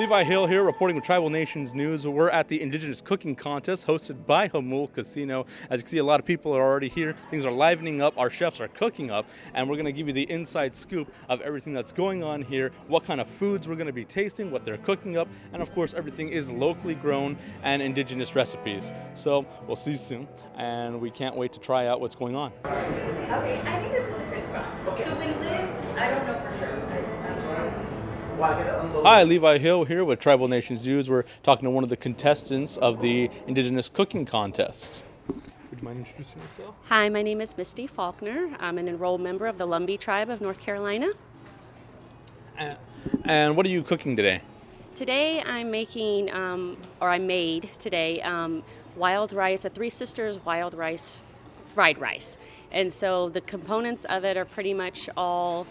Levi Hill here, reporting with Tribal Nations News. We're at the Indigenous Cooking Contest hosted by Jamul Casino. As you can see, a lot of people are already here. Things are livening up. Our chefs are cooking up, and we're going to give you the inside scoop of everything that's going on here, what kind of foods we're going to be tasting, what they're cooking up, and of course, everything is locally grown and Indigenous recipes. So we'll see you soon, and we can't wait to try out what's going on. Okay, I think this is a good spot. Okay. So when Liz, I don't know for sure. Hi, Levi Hill here with Tribal Nations News. We're talking to one of the contestants of the Indigenous Cooking Contest. Would you mind introducing yourself? Hi, my name is Misty Faulkner. I'm an enrolled member of the Lumbee tribe of North Carolina. And what are you cooking today? Today I'm making, I made today, wild rice, a Three Sisters wild rice, fried rice. And so the components of it are pretty much all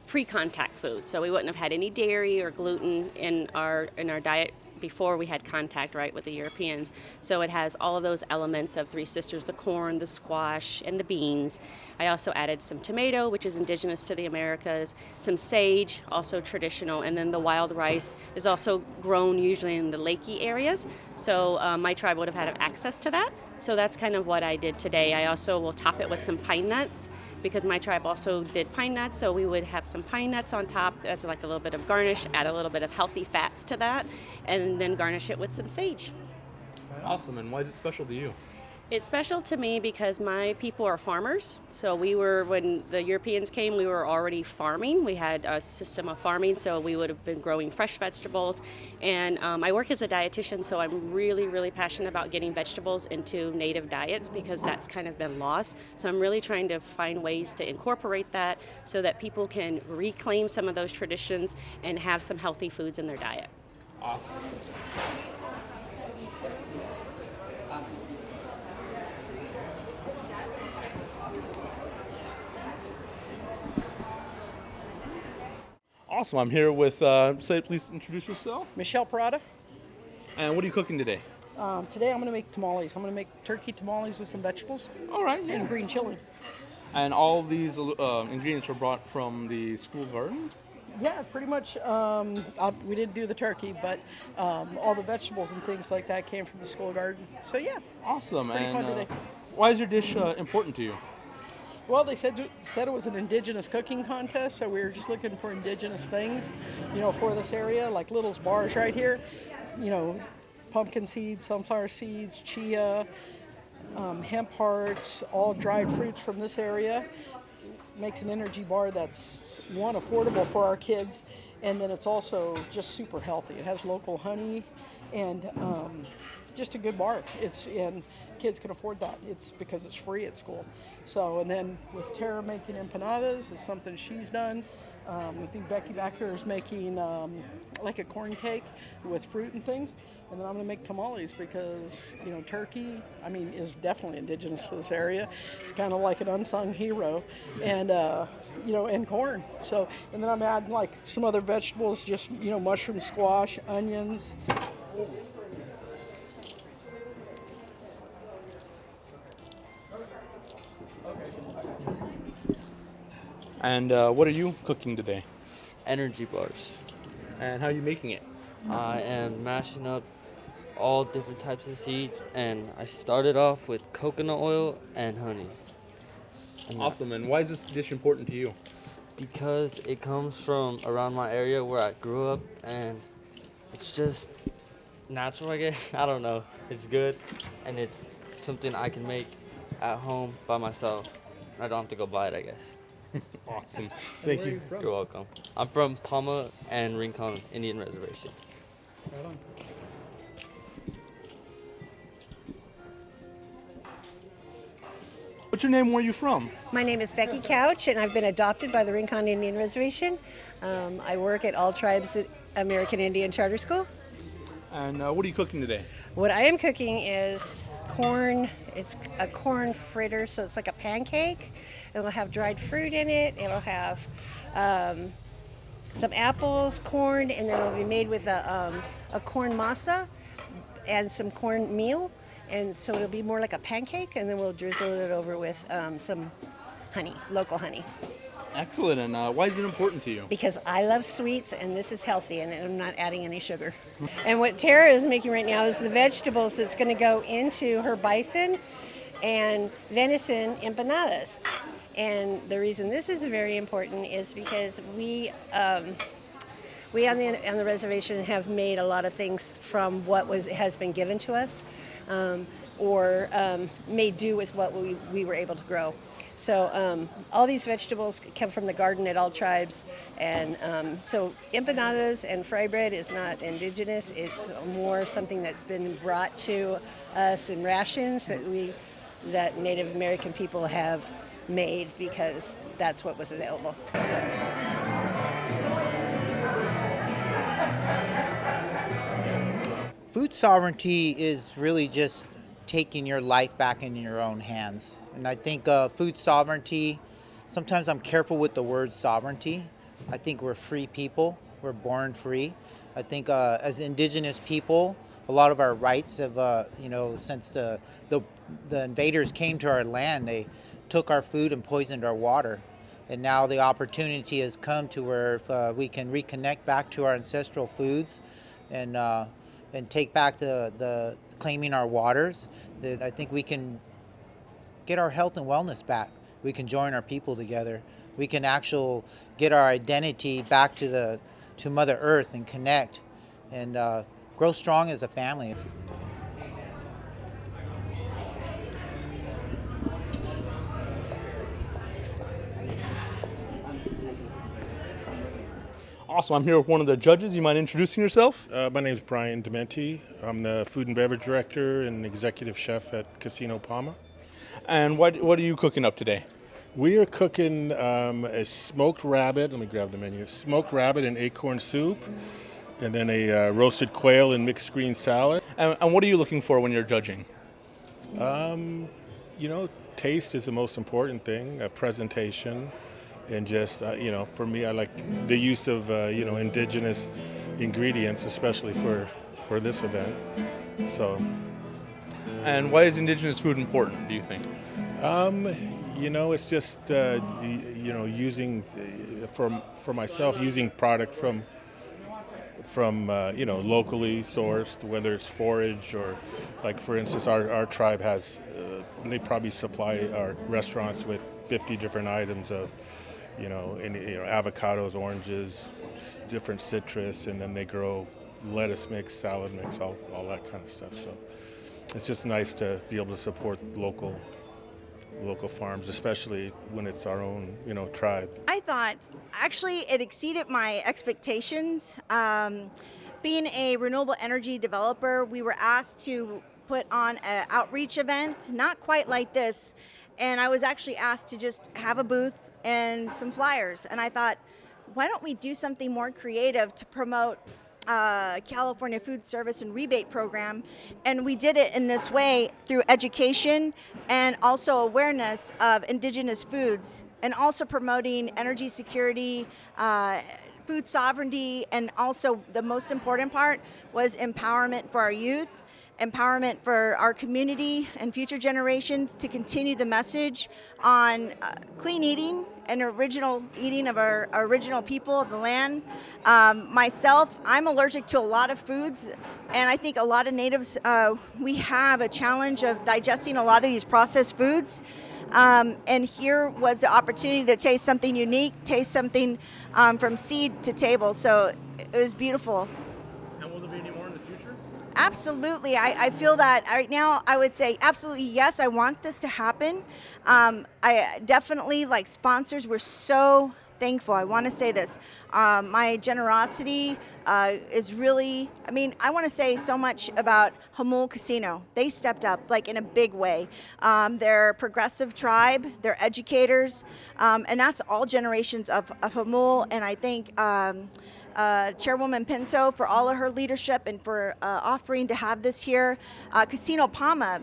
pre-contact food. So we wouldn't have had any dairy or gluten in our diet before we had contact, right, with the Europeans. So it has all of those elements of Three Sisters, the corn, the squash, and the beans. I also added some tomato, which is indigenous to the Americas, some sage, also traditional, and then the wild rice is also grown usually in the lakey areas. So my tribe would have had access to that. So that's kind of what I did today. I also will top it with some pine nuts, because my tribe also did pine nuts, so we would have some pine nuts on top as like a little bit of garnish, add a little bit of healthy fats to that, and then garnish it with some sage. Awesome, and why is it special to you? It's special to me because my people are farmers. So when the Europeans came, we were already farming. We had a system of farming, so we would have been growing fresh vegetables. And I work as a dietitian, so I'm really, really passionate about getting vegetables into native diets because that's kind of been lost. So I'm really trying to find ways to incorporate that so that people can reclaim some of those traditions and have some healthy foods in their diet. Awesome. Awesome. I'm here with, please introduce yourself. Michelle Prada. And what are you cooking today? Today I'm going to make tamales. I'm going to make turkey tamales with some vegetables. All right, yeah. And green chili. And all of these ingredients were brought from the school garden? Yeah, pretty much. We didn't do the turkey, but all the vegetables and things like that came from the school garden. So yeah. Awesome. It's pretty fun today. Why is your dish important to you? Well, they said it was an Indigenous cooking contest, so we were just looking for Indigenous things, for this area, like Little's Bars right here. Pumpkin seeds, sunflower seeds, chia, hemp hearts, all dried fruits from this area. Makes an energy bar that's, one, affordable for our kids, and then it's also just super healthy. It has local honey and just a good bar. And kids can afford that. It's because it's free at school. So, and then with Tara making empanadas is something she's done. I think Becky back here is making like a corn cake with fruit and things. And then I'm going to make tamales because, turkey, is definitely indigenous to this area. It's kind of like an unsung hero. And, and corn. So, and then I'm adding like some other vegetables, just, mushroom, squash, onions. And what are you cooking today? Energy bars. And how are you making it? I am mashing up all different types of seeds, and I started off with coconut oil and honey. Awesome. And why is this dish important to you? Because it comes from around my area where I grew up, and it's just natural, I guess. I don't know. It's good, and it's something I can make at home by myself. I don't have to go buy it, I guess. Awesome. Thank you. You're welcome. I'm from Palma and Rincon Indian Reservation. Right on. What's your name? Where are you from? My name is Becky Couch, and I've been adopted by the Rincon Indian Reservation. I work at All Tribes American Indian Charter School. And what are you cooking today? What I am cooking is corn. It's a corn fritter, so it's like a pancake. It'll have dried fruit in it. It'll have some apples, corn, and then it'll be made with a corn masa and some corn meal. And so it'll be more like a pancake, and then we'll drizzle it over with some honey, local honey. Excellent. And why is it important to you? Because I love sweets and this is healthy and I'm not adding any sugar. And what Tara is making right now is the vegetables that's going to go into her bison and venison empanadas. And the reason this is very important is because we on the reservation have made a lot of things from what has been given to us, or made do with what we were able to grow. So all these vegetables come from the garden at all tribes, and so empanadas and fry bread is not indigenous. It's more something that's been brought to us in rations that Native American people have made because that's what was available. Food sovereignty is really just taking your life back in your own hands. And I think food sovereignty, sometimes I'm careful with the word sovereignty. I think we're free people. We're born free. I think as indigenous people, a lot of our rights have, since the invaders came to our land, they took our food and poisoned our water. And now the opportunity has come to where we can reconnect back to our ancestral foods and take back the claiming our waters. I think we can get our health and wellness back. We can join our people together. We can actually get our identity back to Mother Earth and connect and grow strong as a family. Awesome. I'm here with one of the judges. You mind introducing yourself? My name is Brian Dementi. I'm the food and beverage director and executive chef at Casino Palma. And what are you cooking up today? We are cooking a smoked rabbit. Let me grab the menu. Smoked rabbit and acorn soup, and then a roasted quail and mixed green salad. And what are you looking for when you're judging? Taste is the most important thing, presentation. And just, for me, I like the use of, indigenous ingredients, especially for this event. So. And why is indigenous food important, do you think? It's just, using, for myself, using product from locally sourced, whether it's forage or, like, for instance, our tribe has, they probably supply our restaurants with 50 different items of, avocados, oranges, different citrus, and then they grow lettuce mix, salad mix, all that kind of stuff. So it's just nice to be able to support local farms, especially when it's our own, tribe. I thought actually it exceeded my expectations. Being a renewable energy developer, we were asked to put on an outreach event, not quite like this, and I was actually asked to just have a booth and some flyers. And I thought, why don't we do something more creative to promote California Food Service and Rebate Program? And we did it in this way through education and also awareness of indigenous foods, and also promoting energy security, food sovereignty, and also the most important part was empowerment for our youth, empowerment for our community and future generations to continue the message on clean eating and original eating of our original people of the land. Myself, I'm allergic to a lot of foods, and I think a lot of natives, we have a challenge of digesting a lot of these processed foods. And here was the opportunity to taste something unique, taste something from seed to table. So it was beautiful. And will there be any more in the future? Absolutely. I feel that right now I would say absolutely yes, I want this to happen. I definitely, like sponsors, we're so thankful. I want to say this. My generosity is really, I want to say so much about Jamul Casino. They stepped up like in a big way. They're a progressive tribe, they're educators, and that's all generations of Jamul, and I think Chairwoman Pinto for all of her leadership and for offering to have this here. Casino Palma,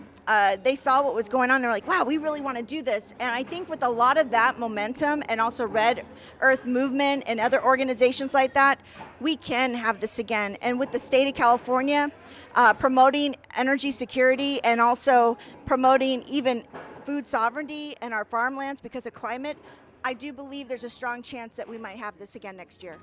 they saw what was going on. They're like, wow, we really want to do this. And I think with a lot of that momentum and also Red Earth Movement and other organizations like that, we can have this again. And with the state of California promoting energy security and also promoting even food sovereignty in our farmlands because of climate, I do believe there's a strong chance that we might have this again next year.